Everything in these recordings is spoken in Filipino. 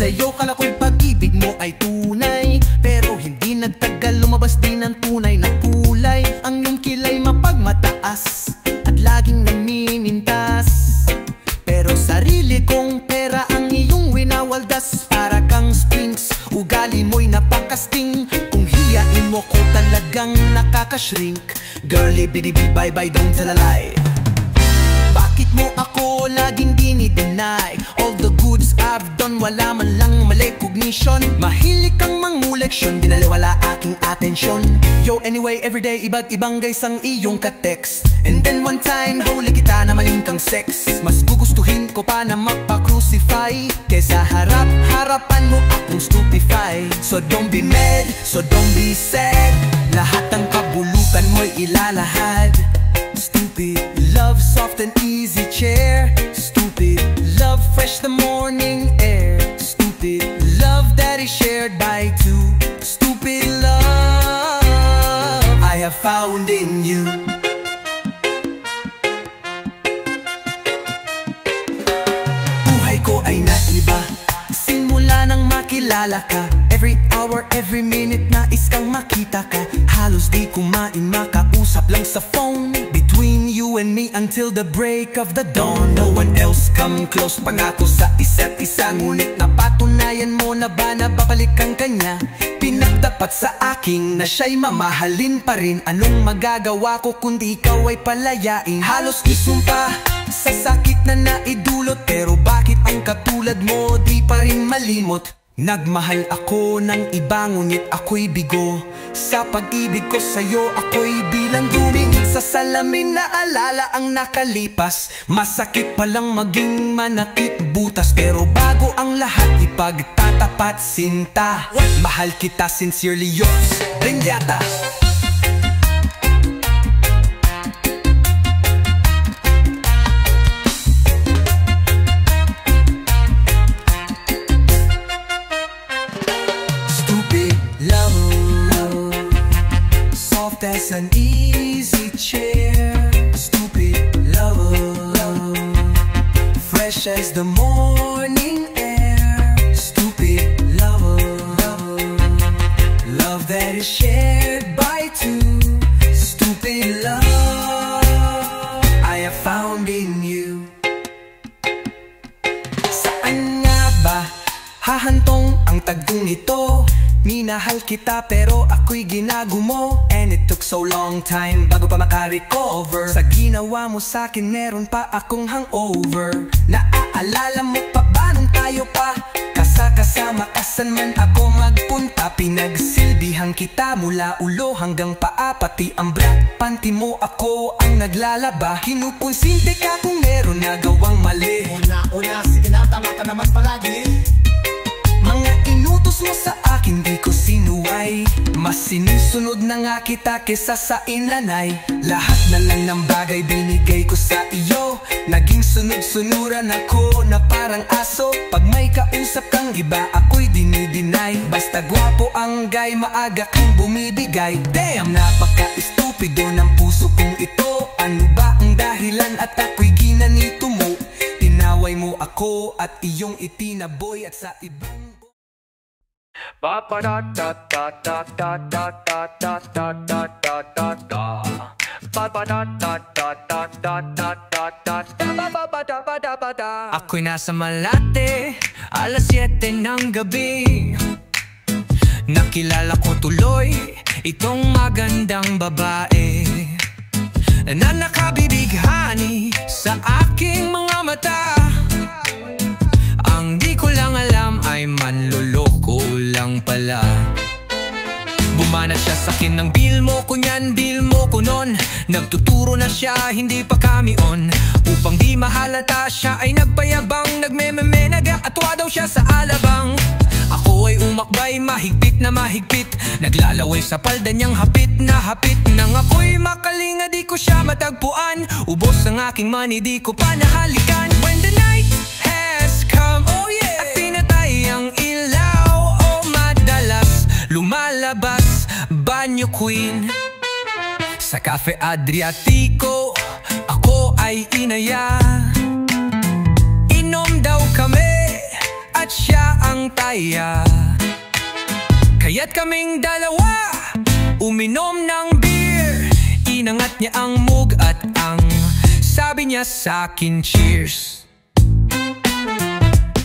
Sa'yo kala ko'y pag-ibig mo ay tunay, pero hindi nagtagal lumabas din ang tunay na kulay. Ang iyong kilay mapagmataas at laging namimintas, pero sarili kong pera ang iyong winawaldas. Para kang sphinx, ugali mo'y napakasting. Kung hiyain mo ko talagang nakakashrink. Girlie, bidi-bidi, bye-bye, don't tell a lie. Bakit mo ako laging dinideny? All the goods I've done, wala man lang mali cognition. Mahilig kang manguleksyon, dinaliwala aking atensyon. Yo, anyway, everyday, iba't ibang guys ang iyong ka-text. And then one time, huli kita na maling kang sex. Mas gugustuhin ko pa na magpa-crucify kesa harap-harapan mo akong stupefy. So don't be mad, so don't be sad. Lahat ng kabulukan mo'y ilalahad. Stupid love, soft and easy chair. Stupid love, fresh the morning air. Stupid love that is shared by two. Stupid love I have found in you. Buhay ko ay naiba simula nang makilala ka. Every hour, every minute nais kang makita ka. Halos di kumain, makausap lang sa phone. Between you and me until the break of the dawn. No one else come close, pangako sa isa't isa. Ngunit napatunayan mo na ba na babalik ang kanya? Pinagtapat sa aking na siya'y mamahalin pa rin. Anong magagawa ko kundi ikaw ay palayain? Halos isumpa sa sakit na naidulot, pero bakit ang katulad mo di pa rin malimot? Nagmahal ako ng iba ngunit ako'y bigo. Sa pag-ibig ko sa'yo ako'y bilang duming sa salamin na alala ang nakalipas. Masakit palang maging manakit butas, pero bago ang lahat ipagtatapat sinta. Mahal kita sincerely yours, Rendiata. That's an easy chair. Stupid love, fresh as the morning air. Stupid love, love that is shared by two. Stupid love I have found in you. Saan nga ba hahantong ang tagong ito? Minahal kita pero ako'y ginagumo. And it took so long time bago pa makarecover. Sa ginawa mo sa'kin meron pa akong hangover. Naaalala mo pa ba nung tayo pa kasama kasan man ako magpunta? Pinagsilbihan kita mula ulo hanggang paa, pati ang bra panty mo ako ang naglalaba. Kinukonsinti ka kung meron nagawang mali. Una, sige na, tama ka naman palagi. Mga inutos mo sa akin di ko sinuway. Mas sinusunod na nga kita kesa sa inanay. Lahat na lang ng bagay binigay ko sa iyo. Naging sunod-sunuran ako na parang aso. Pag may kausap kang iba ako'y dinidinay. Basta gwapo ang guy, maaga kang bumibigay. Damn, napaka-estupido ng puso kong ito. Ano ba ang dahilan at ako'y ginanito mo? Tinaway mo ako at iyong itinaboy at sa ibang ba ba da da da da da da da da da da da da da ba ba da da da da da da da da ba ba ba da ba da ba da. Ako'y nasa Malate, alas 7 ng gabi. Nakilala ko tuloy itong magandang babae na nakabibighani sa aking mga mata. Ang di ko lang alam ay manloloko lang pala. Bumanat siya sa'kin ng deal mo ko nyan, deal mo ko nun. Nagtuturo na siya, hindi pa kami on. Upang di mahalata siya ay nagpayabang. Nagmememe, nag-aatwa daw siya sa alabang. Ako ay umakbay, mahigpit na mahigpit. Naglalaway sa palda niyang hapit na hapit. Nang ako'y makalinga, di ko siya matagpuan. Ubos ang aking money, di ko pa nahalikan. When the night has come, oh yeah, at pinatay ang ilaw. Banyo Queen. Sa Cafe Adriatico, ako ay inaya. Inom daw kami at siya ang taya. Kaya't kaming dalawa uminom ng beer. Inangat niya ang mug at ang sabi niya sa'kin, cheers.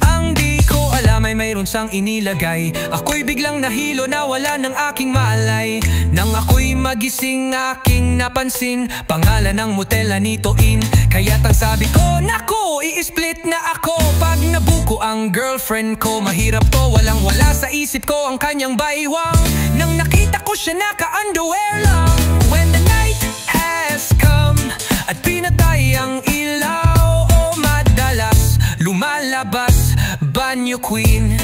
Ang di ko alam ay mayroon siyang inilagay. Ako'y biglang nahilo na wala ng aking malay. Nang ako'y magising aking napansin pangalan ng motel Anito Inn. Kaya't ang sabi ko, naku, i-split na ako pag nabuko ang girlfriend ko. Mahirap to, walang wala sa isip ko ang kanyang baywang. Nang nakita ko siya naka-underwear lang. When the night has come at pinatay ang ilaw, oh madalas lumalabas Banyo Queen.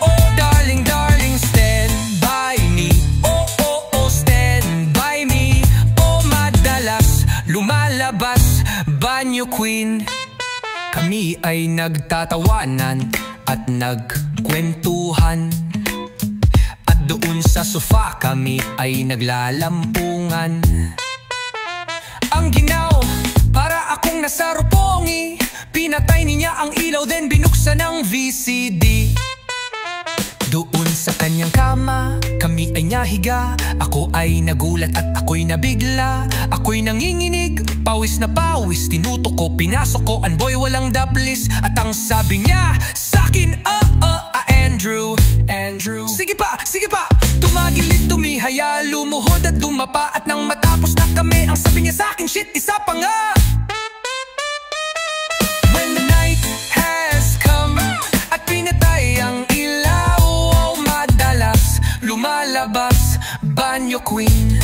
Oh darling, darling, stand by me. Oh, oh, oh, stand by me. Oh madalas lumalabas Banyo Queen. Kami ay nagtatawanan at nagkwentuhan, at doon sa sofa kami ay naglalampungan. Ang ginaw, para akong nasa rupongi. Pinatay niya ang ilaw, then binuksan ng VCD. Doon sa kanyang kama, kami ay nahiga. Ako ay nagulat at ako'y nabigla. Ako'y nanginginig, pawis na pawis. Tinutok ko, pinasok ko, anboy walang daplis. At ang sabi niya sa'kin, Andrew, Andrew. Sige pa, tumagilid, tumihaya, lumuhod at dumapa. At nang matapos na kami, ang sabi niya sa'kin, shit, isa pa nga. When the night has come at pinatay ang ilaw, oh madalas lumalabas Banyo Queen.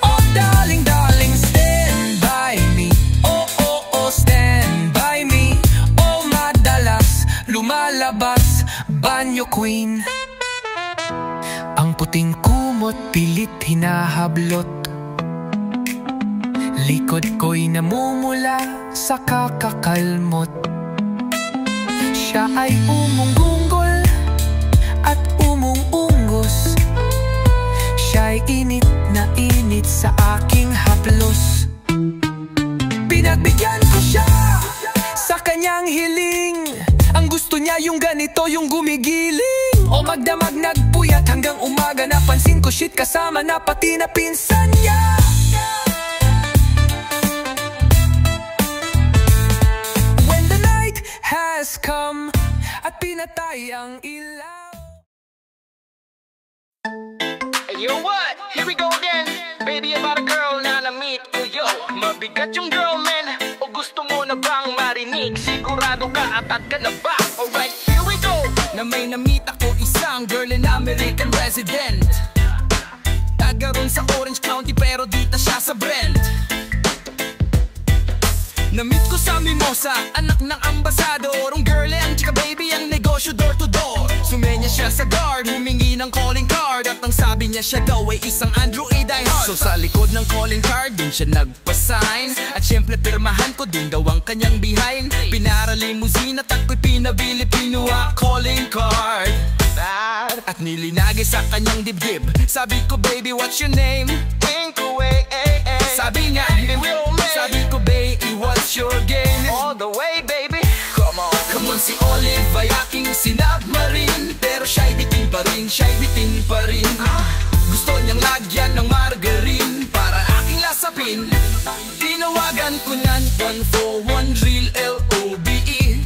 Oh darling, darling, stand by me. Oh, oh, oh, stand by me. Oh madalas lumalabas Banyo Queen. Ang puting kumot pilit hinahablot. Likod ko'y namumula sa kakakalmot. Siya ay umungunggol at umungunggos. Siya'y init na init sa aking haplos. Pinagbigyan ko siya sa kanyang hiling. Ang gusto niya yung ganito, yung gumigiling. O magdamag nagpuyat hanggang umaga. Napansin ko shit kasama na pati na pinsan niya. Has come at pinatay ang ilaw. Hey, yo, what? Here we go again. Baby, about a girl na na-meet ko, yo. Mabigat yung girl, man. O gusto mo na bang marinig? Sigurado ka, atat ka na ba? Alright, here we go. Na may na-meet ako isang girl in American resident. Taga ron sa Orange County pero dita siya sa Brent. Na-meet ko sa Mimosa, anak ng ambasador. Ang girl ang chika baby, ang negosyo door to door. Sumenya siya sa guard, humingi ng calling card. At ang sabi niya siya daw ay isang Andrew A. diehard. So sa likod ng calling card, dun siya nagpasign. At syempre pirmahan ko, dun daw ang kanyang behind. Pinara limousine at ako'y pinabili, pinuha calling card. At nilinagay sa kanyang dibdib. Sabi ko baby, what's your name? Wink away, eh, eh. Sabi niya, sabi ko baby, what's your game? All the way baby, come on. Come on, si Olive ay aking sinabmarin. Pero siya'y bitin pa rin, siya'y bitin pa rin. Gusto niyang lagyan ng margarine para aking lasapin. Tinawagan ko niyan 141 Real L-O-B-E.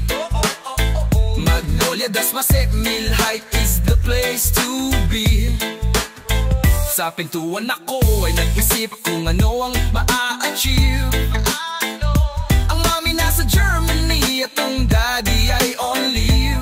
Magnolia, Dasmasek, Mill Height is the place to be. Sa pintuan ako ay nag-isip kung ano ang maa-achieve. Ang mami nasa Germany at ang daddy ay on leave.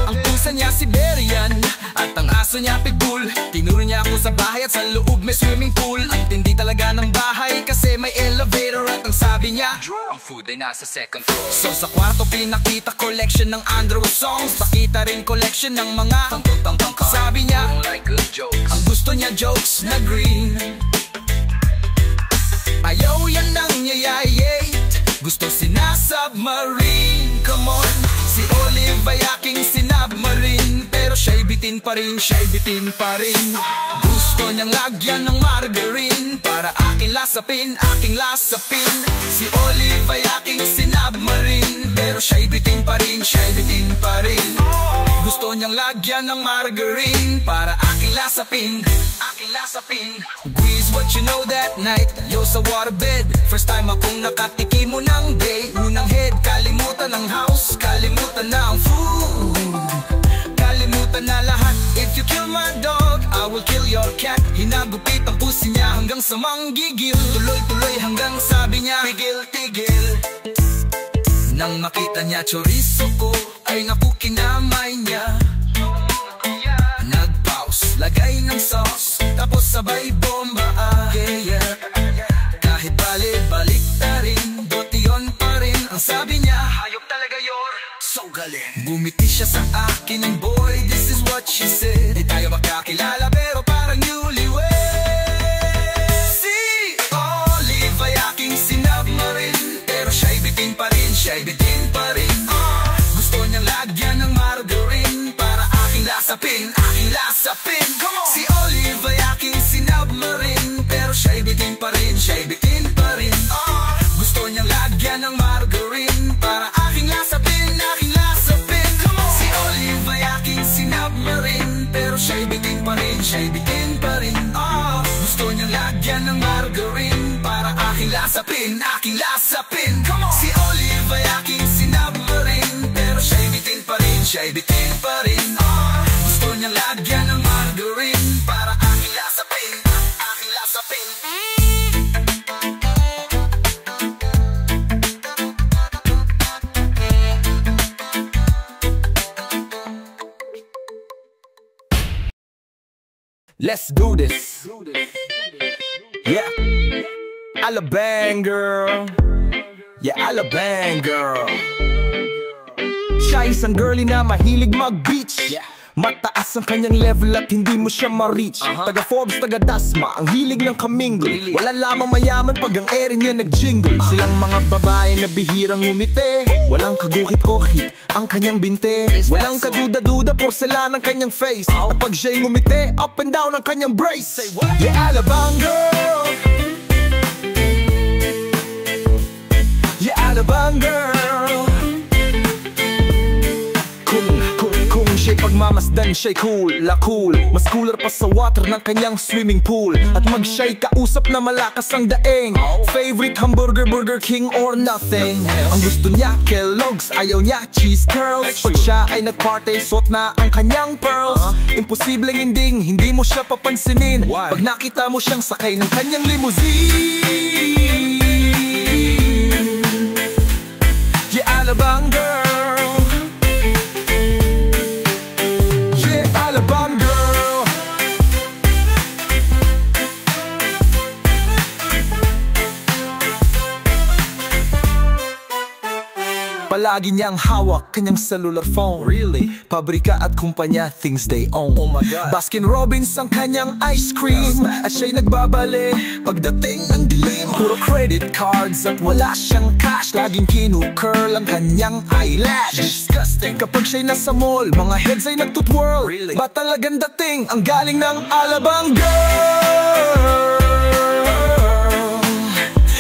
Ang pusa niya Siberian at ang aso niya Pitbull. Tinuro niya ako sa bahay at sa loob may swimming pool. Ang tindi talaga ng bahay kasi may elevator. At ang sabi niya, ang food ay nasa second floor. So sa kwarto pinakita collection ng Andrew songs. Pakita rin collection ng mga sabi niya, ang gusto niya jokes na green. Ayaw yan ng yayayate, gusto sinasubmarine. Come on, si Olive ay aking sinabmarine. Pero siya'y bitin pa rin, siya'y bitin pa rin. Gusto Gusto niyang lagyan ng margarine para aking lasapin, aking lasapin. Si Olive ay aking sinabmarin, pero siya'y bitin pa rin, siya'y bitin pa rin. Gusto niyang lagyan ng margarine para aking lasapin, aking lasapin. Grease, what you know that night, yo sa waterbed. First time akong nakatikim mo ng day. Unang head, kalimutan ng house, kalimutan na ang food, kalimutan na lahat. If you kill my dog, I will kill your cat. Hinagupit ang pusi niya hanggang sa manggigil. Tuloy-tuloy hanggang sabi niya, tigil-tigil. Nang makita niya chorizo ko, ay naku kinamay niya. Nag-pause, lagay ng sauce, tapos sabay bomba. Yeah. Kahit balik ta rin, dotion pa rin ang sabi niya. Hayop talaga yor, so galing. Gumiti siya sa akin ng boy, this is what she said. Di tayo magkakilala pero parang newlywed. Si Olive ay aking sinabmarin, pero siya'y bitin pa rin, siya'y bitin pa rin. Gusto niyang lagyan ng margarine para aking lasapin, aking lasapin. Si Olive ay aking sinabmarin, pero siya'y bitin pa rin, siya'y bitin pa rin. Gusto niyang lagyan ng margarine para aking lasapin, aking lasapin. Si Olive ay aking sinabmarin, pero siya'y bitin pa rin, siya'y bitin pa rin. Gusto niyang lagyan ng margarine para aking lasapin, aking lasapin. Si Olive ay aking sinabmarin, pero siya'y bitin pa rin, siya'y bitin pa rin. Gusto niyang lagyan ng margarine para aking lasapin, aking lasapin. Let's do this. Yeah, Alabang girl. Yeah, Alabang girl. Siya isang girlie na mahilig mag-beach. Mataas ang kanyang level at hindi mo siya ma-reach. Taga Forbes, taga Dasma, ang hilig ng kamingle. Wala lamang mayaman pag ang ere niya nag-jingle. Silang mga babae na bihirang umite, walang kagukit-kokit ang kanyang binte. Walang kaduda-duda, porcelain ang kanyang face. At pag siya'y ngumite, up and down ang kanyang brace. Yeah, Alabang girl. Yeah, Alabang girl. Kung siya'y pagmamasdan, siya'y cool, la cool. Mas cooler pa sa water ng kanyang swimming pool. At mag siya'y kausap na malakas ang daing. Favorite hamburger, Burger King or nothing. Ang gusto niya, Kellogg's, ayaw niya, cheese curls. Pag siya ay nag-party, suot na ang kanyang pearls. Imposibleng hindi mo siya papansinin pag nakita mo siyang sakay ng kanyang limousine. Yeah, Alabang girl. Alabang girl. Palagi niyang hawak kanyang cellular phone. Really? Pabrika at kumpanya, things they own. Oh my God. Baskin Robbins ang kanyang ice cream. At siya'y nagbabale pagdating ng dilim. Puro credit cards at wala siyang cash. Laging kinukurl ang kanyang eyelash. Disgusting. Kapag siya'y nasa mall, mga heads ay nagtutwirl. Really? Ba talagang dating ang galing ng Alabang girl?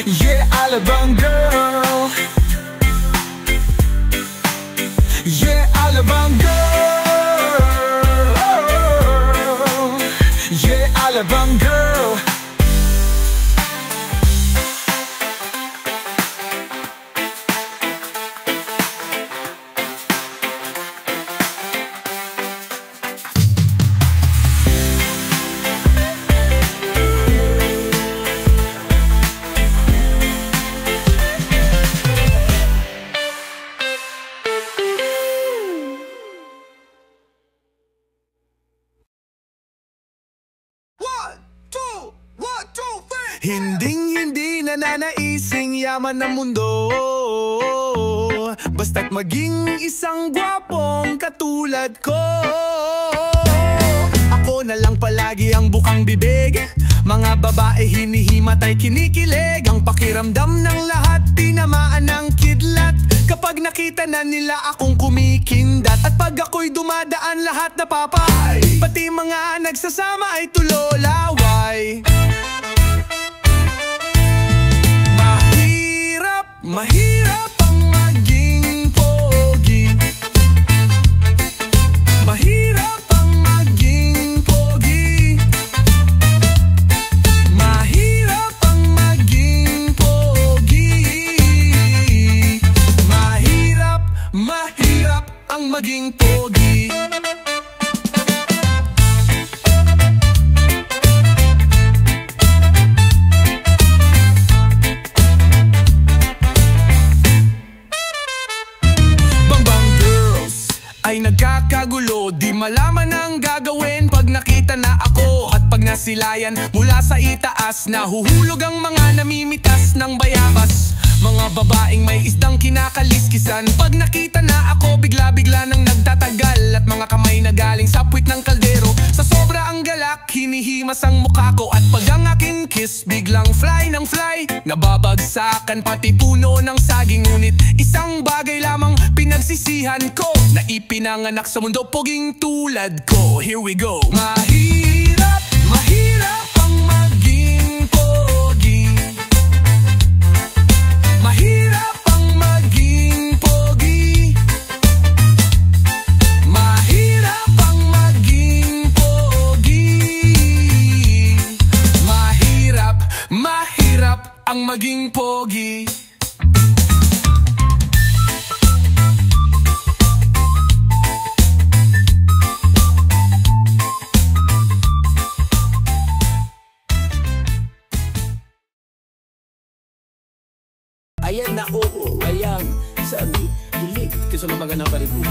Yeah, Alabang girl. Yeah, Alabang girl. Yeah, Alabang girl. Hinding-hindi nananaising yaman ng mundo, basta't maging isang gwapong katulad ko. Ako na lang palagi ang bukang bibig, mga babae hinihimatay kinikilig. Ang pakiramdam ng lahat tinamaan ng kidlat, Kapag nakita na nila akong kumikindat, at pag ako'y dumadaan lahat napapay, pati mga nagsasama ay tulolaway. Mahirap ang maging pogi. Mahirap ang maging pogi. Mahirap ang maging pogi. Mahirap ang maging pogi. Ay nagkakagulo, di malaman ang gagawin pag nakita na ako. At pag nasilayan mula sa itaas, nahuhulog ang mga namimitas ng bayabas. Mga babaeng may isdang kinakaliskisan, pag nakita na ako bigla-bigla nang nagtatagal. At mga kamay na galing sa puwit ng kaldero, sa sobra ang galak hinihimas ang mukha ko. At pag ang aking kiss biglang fly ng fly, nababagsakan pati puno ng saging. Ngunit isang bagay lamang pinagsisihan ko, na ipinanganak sa mundo poging tulad ko. Here we go. Mahirap, mahirap ang maging pogi. Mahirap ang maging pogi. Mahirap ang maging pogi. Mahirap, mahirap ang maging pogi. Ayan na, oo, ayan. Sabi, hilig, kasi lumagana pa rin mo.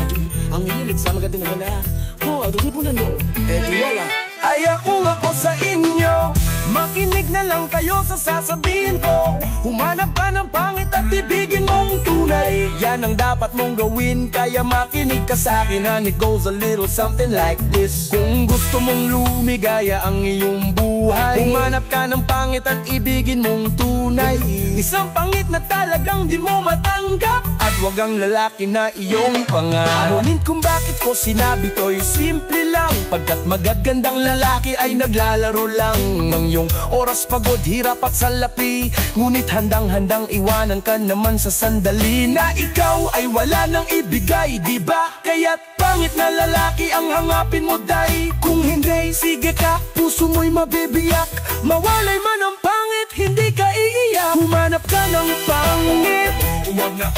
Ang hilig sa magating na na. Oh, adunin po na no. Di wala. Ayaw ako sa inyo, makinig na lang kayo sa sasabihin ko. Humanap ka ng pangit at ibigin mong tunay. Yan ang dapat mong gawin, kaya makinig ka sa akin. And it goes a little something like this. Kung gusto mong lumigaya ang iyong buhay, humanap ka ng pangit at ibigin mong tunay. Isang pangit na talagang di mo matanggap, at wag ang lalaki na iyong pangarap. Anunin kung bakit ko sinabi to'y simple lang, pagkat magagandang lalaki ay naglalaro lang ng iyong oras, pagod, hirap at salapi. Ngunit handang-handang iwanan ka naman sa sandali na ikaw ay wala nang ibigay, diba? Kaya't pangit na lalaki ang hangapin mo, day. Kung hindi, sige ka, puso mo'y mabibiyak. Mawalay man ang pangit, hindi ka iiyak. Humanap ka ng pangit. Huwag na,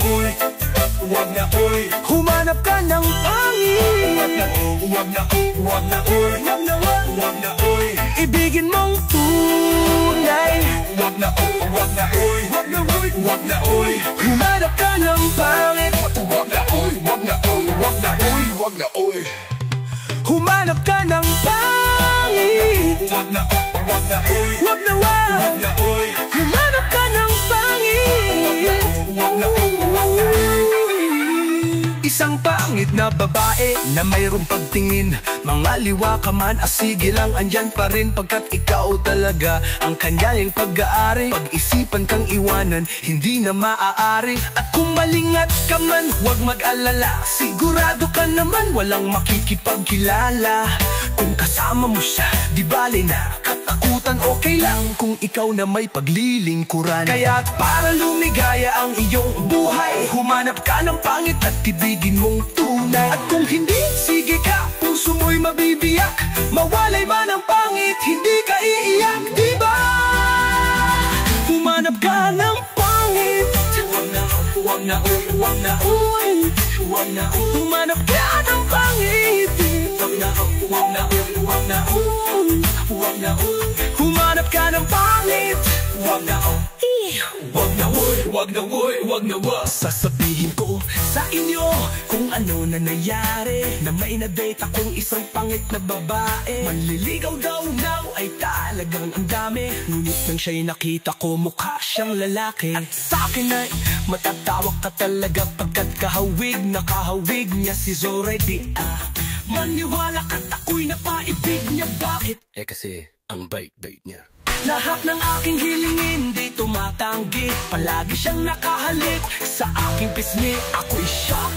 uy. Huwag na, uy. Humanap ka ng pangit. Huwag na, uy. Huwag na, Huwag na, uy. ibigin mong tunay. Huwag na, uy. Huwag na, uy. Huwag na, uy. Humanap ka ng pangit. Huwag na, uy. Huwag na, uy. Huwag na, uy. Huwag na, uy. Humanap ka ng pangit. Huwag na, uy. Huwag na, Huwag na, uy. humanap ka ng pangit. Huwag na, uy. Isang pangit na babae na mayroong pagtingin, mangaliwa ka man, sige lang, andyan pa rin. Pagkat ikaw talaga ang kanyang pag-aari, pag-isipan kang iwanan, hindi na maaari. At kung malingat ka man, huwag mag-alala, sigurado ka naman walang makikipagkilala. Kung kasama mo siya, di bali na katakutan, okay lang kung ikaw na may paglilingkuran. Kaya para lumigaya ang iyong buhay, humanap ka ng pangit at ibigin mong tunay. At kung hindi, sige ka, puso mo'y mabibiyak. Mawalay man ang pangit, hindi ka iiyak, diba? Humanap ka ng pangit. Huwag na, huwag na, uy. Huwag na, uy. Huwag na, uy. Humanap ka ng pangit. Huwag na, huwag na, uy. Huwag na, uy. Huwag na, uy. Humanap ka ng pangit. Huwag na, uy. Huwag na, uy. Huwag na, uy. Huwag na, uy. Sasabihin ko sa inyo kung ano na nangyari, na may na-date akong isang pangit na babae. Manliligaw daw now ay talagang ang dami, ngunit nang siya'y nakita ko, mukha siyang lalaki. At sa'kin ay matatawa ka talaga, pagkat kahawig na kahawig niya si Zoray. Di maniwala ka't ako'y napaibig niya. Bakit? Kasi ang bait-bait niya. Lahat ng aking hilingin di tumatanggi. Palagi siyang nakahalik sa aking pisngi. Ako'y shock.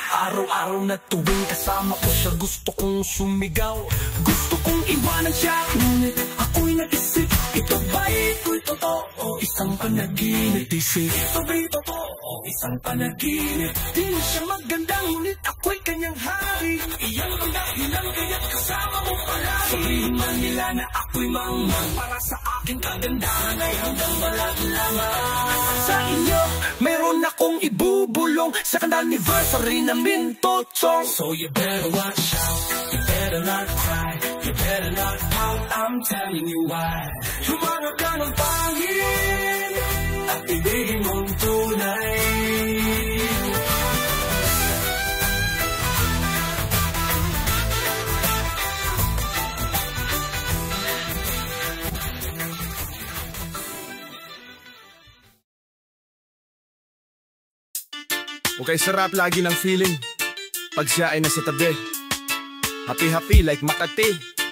Araw-araw na tuwing kasama ko siya, gusto kong sumigaw, gusto kong iwanan siya. Ngunit ako'y nag-isip, ito ba'y ito'y totoo? Isang panaginip. Ito ba'y totoo? Isang panaginip. Di na siya maganda, ngunit ako'y kanyang hari. Iyan ang dahilan kaya't kasama mo palagi. Sabihin man nila na ako'y mangmang, para sa aking kagandahan ay hanggang balat lamang. Sa inyo, meron akong ibubulong sa anniversary na Mintotong. So you better watch out, you better not cry, you better not pout, I'm telling you why. Humarap ka ng pangin at ibigin mong tunay. Okay, sarap lagi ng feeling pag siya ay nasa tabi. Happy-happy like Makati,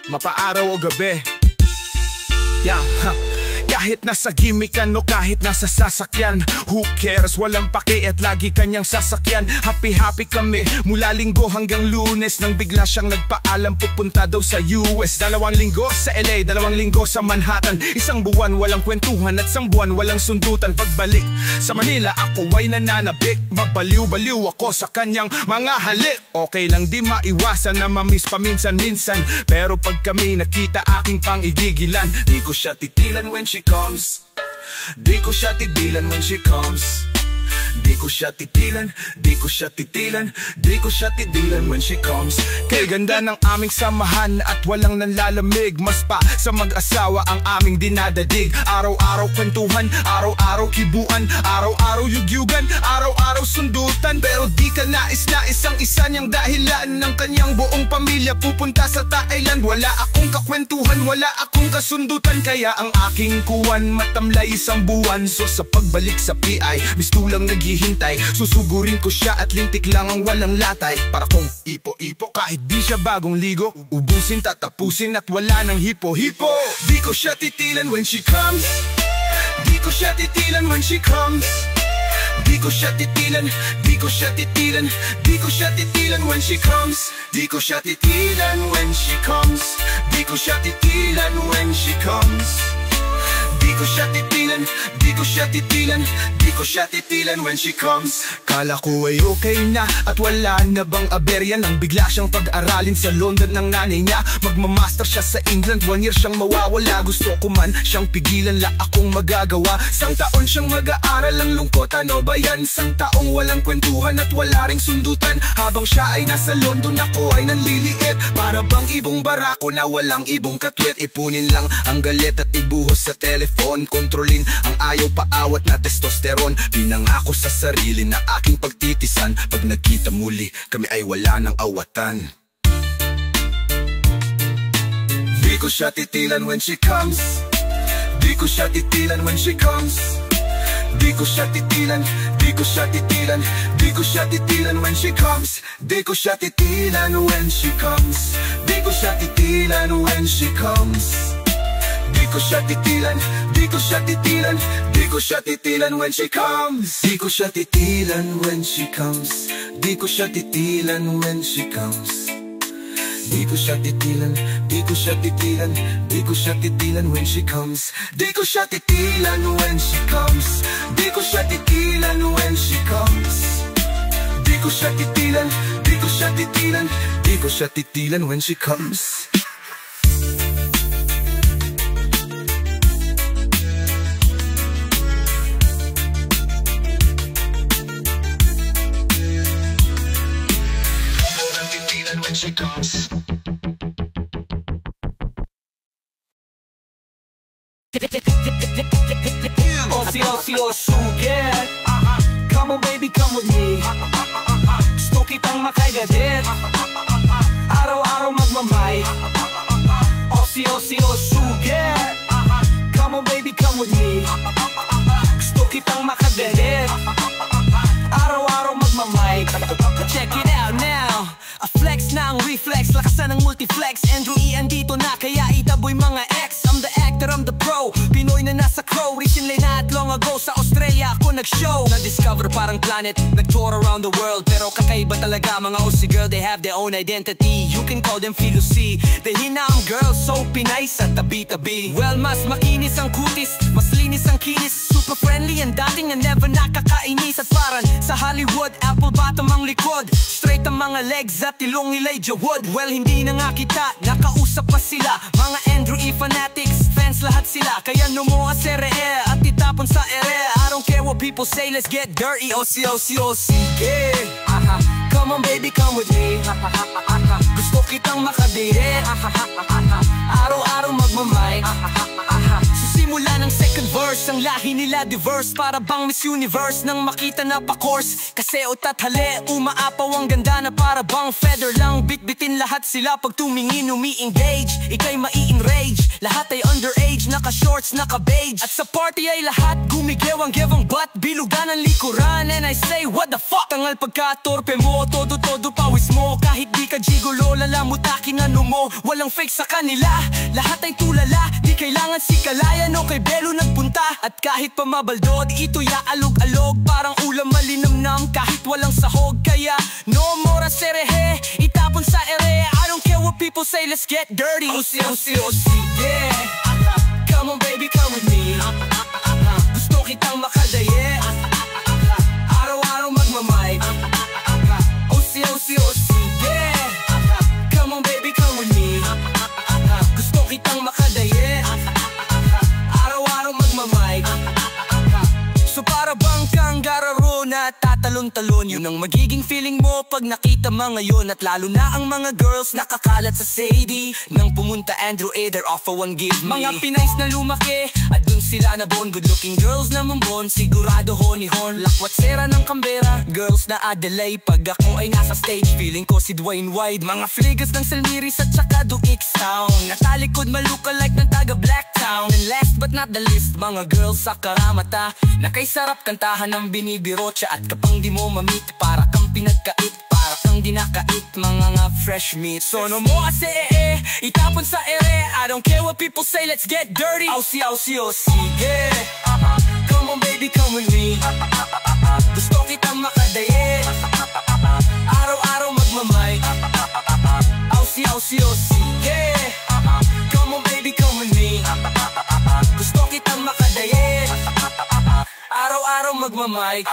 mapaaraw o gabi. Yeah, kahit nasa gimikan o kahit nasa sasakyan, who cares, walang pake at lagi kanyang sasakyan. Happy-happy kami mula Linggo hanggang Lunes, nang bigla siyang nagpaalam pupunta daw sa US. 2 linggo sa LA, 2 linggo sa Manhattan, 1 buwan walang kwentuhan at 1 buwan walang sundutan. Pagbalik sa Manila ako ay nananabik, mabaliw-baliw ako sa kanyang mga halik. Okay lang di maiwasan na mamiss paminsan-minsan, pero pag kami nakita aking pangigigilan. Di ko siya titilan when she comes, di ko siya titilan when she comes. Di ko siya titilan, di ko siya titilan, di ko siya titilan when she comes. Kay ganda ng aming samahan at walang nanlalamig, mas pa sa mag-asawa ang aming dinadadig. Araw-araw kwentuhan, araw-araw kibuan, araw-araw yugyugan, araw-araw sundutan. Pero di ka nais-nais ang isa niyang dahilan ng kanyang buong pamilya pupunta sa Thailand. Wala akong kakwentuhan, wala akong kasundutan, kaya ang aking kuwan matamlay 1 buwan. So sa pagbalik sa PI, mistulang naghihintay, susugurin ko siya at lintik lang ang walang latay. Para kong ipo-ipo kahit di siya bagong ligo, ubusin tatapusin at wala nang hipo-hipo. Di ko siya titilan when she comes, di ko siya titilan when she comes. Di ko siya titilan, di ko siya titilan, di ko siya titilan when she comes. Di ko siya titilan when she comes, di ko siya titilan when she comes. Di ko siya titilan, di ko siya titilan, di ko siya titilan when she comes. Kala ko ay okay na at wala na bang aberya, nang bigla siyang pag-aralin sa London ng nanay niya. Magmamaster siya sa England, 1 year siyang mawawala. Gusto ko man siyang pigilan, la akong magagawa. 1 taon siyang mag-aaral, ang lungkot ano ba yan? 1 taong walang kwentuhan at wala ring sundutan. Habang siya ay nasa London, ako ay nanliliit. Para bang ibong barako na walang ibong katwit. Ipunin lang ang galit at ibuhos sa telephone, kontrolin ang ayaw paawat na testosterone. Pinangako sa sarili na aking pagtitisan, pag nagkita muli kami ay wala ng awatan. Di ko siya titilan when she comes, di ko siya titilan when she comes. Di ko siya titilan, di ko siya titilan, di ko siya titilan when she comes. Di ko siya titilan when she comes, di ko siya titilan when she comes. Di ko siya titilan, di ko siya titilan, di ko siya titilan when she comes. Di ko siya titilan when she comes, di ko siya titilan when she comes. Di ko siya titilan, di ko siya titilan, di ko siya titilan when she comes. Di ko siya titilan when she comes, di ko siya titilan when she comes. Di ko siya titilan, di ko siya titilan, di ko siya titilan when she comes. When she comes. Oh, sugar. Come on baby, come with me. Gusto kitang makagalit, araw-araw magmamay. Oh, sugar. Come on baby, come with me. Gusto kitang makagalit, araw-araw magmamay. Check it out now. A flex na ang reflex, lakasan ng multiflex. Andrew E andito na, kaya itaboy mga X. I'm the actor, I'm the pro, Although sa Australia ako nag-show, na-discover parang planet, nag-tour around the world. Pero kakaiba talaga mga Aussie girl, they have their own identity. You can call them Philosi. They hinang girls, so Pinay sa tabi-tabi. Well, mas makinis ang kutis, mas linis ang kinis. Super friendly and dating na never nakakainis. At parang sa Hollywood, apple bottom ang likod, straight ang mga legs at ilong Elijah Wood. Well, hindi na nga kita, nakausap pa sila. Mga Andrew E fanatics, fans lahat sila. Kaya numuha sere at itapon sa ere. I don't care what people say, let's get dirty. Aussie, Aussie, Aussie, yeah. Come on baby, come with me. Gusto kitang makadate. Araw-araw magmamay. Simula ng second verse, ang lahi nila diverse. Para bang Miss Universe nang makita na pa-course. Kasi utat hali, umaapaw ang ganda na para bang feather lang. Bitbitin lahat sila pag tumingin umi-engage. Ika'y mai-enrage, lahat ay underage. Naka-shorts, naka-beige. At sa party ay lahat gumigewang-gewang butt. Bilugan ang likuran and I say what the fuck. Tangal pagka-torpe mo, todo-todo pawis mo. Kahit di ka gigolo, lalamutaking ano mo. Walang fake sa kanila, lahat ay tulala. Di kailangan si Kalayan o kay Belo nagpunta. At kahit pa mabaldod, ito'y aalog-alog. Parang ulam malinamnam kahit walang sahog. Kaya no more serehe, itapon sa ere. I don't care what people say, let's get dirty. Aussie, Aussie, Aussie, yeah. Come on baby, come with me. Gusto kitang makadaye. Araw-araw magmamay. Aussie, Aussie, Aussie, yeah. Come on baby, come with me. Gusto kitang makadaye. Araw-araw magmamay. So para bang kang gararo na tatalon-talon. Yun ang magiging feeling mo pag nakita mga yun. At lalo na ang mga girls nakakalat sa Sadie. Nang pumunta Andrew A, they're off for one give me. Mga Pinays na lumaki at dun sila na bon. Good looking girls na mambon, sigurado honey-horn. Lakwat sera ng Canberra, girls na Adelaide. Pag ako ay nasa stage, feeling ko si Dwayne Wade. Mga fligas ng Salmiris at saka Duix Town. Natalikod maluka-like ng taga Blacktown. And last but not the least, mga girls sa Karamata. Nakaisarap kantahan ng binibirotya. At kapang di mo mamit, para kang pinagkait, para kang dinakait, mga nga fresh meat. So no mo ase itapon sa ere. I don't care what people say, let's get dirty. Aussie, Aussie, Aussie, yeah. Come on baby, come with me. Gusto kitang makadaye. Araw-araw magmamay. Aussie, Aussie, Aussie, yeah. Come on baby, come with me. Gusto kitang makadaye. Araw-araw magmamay.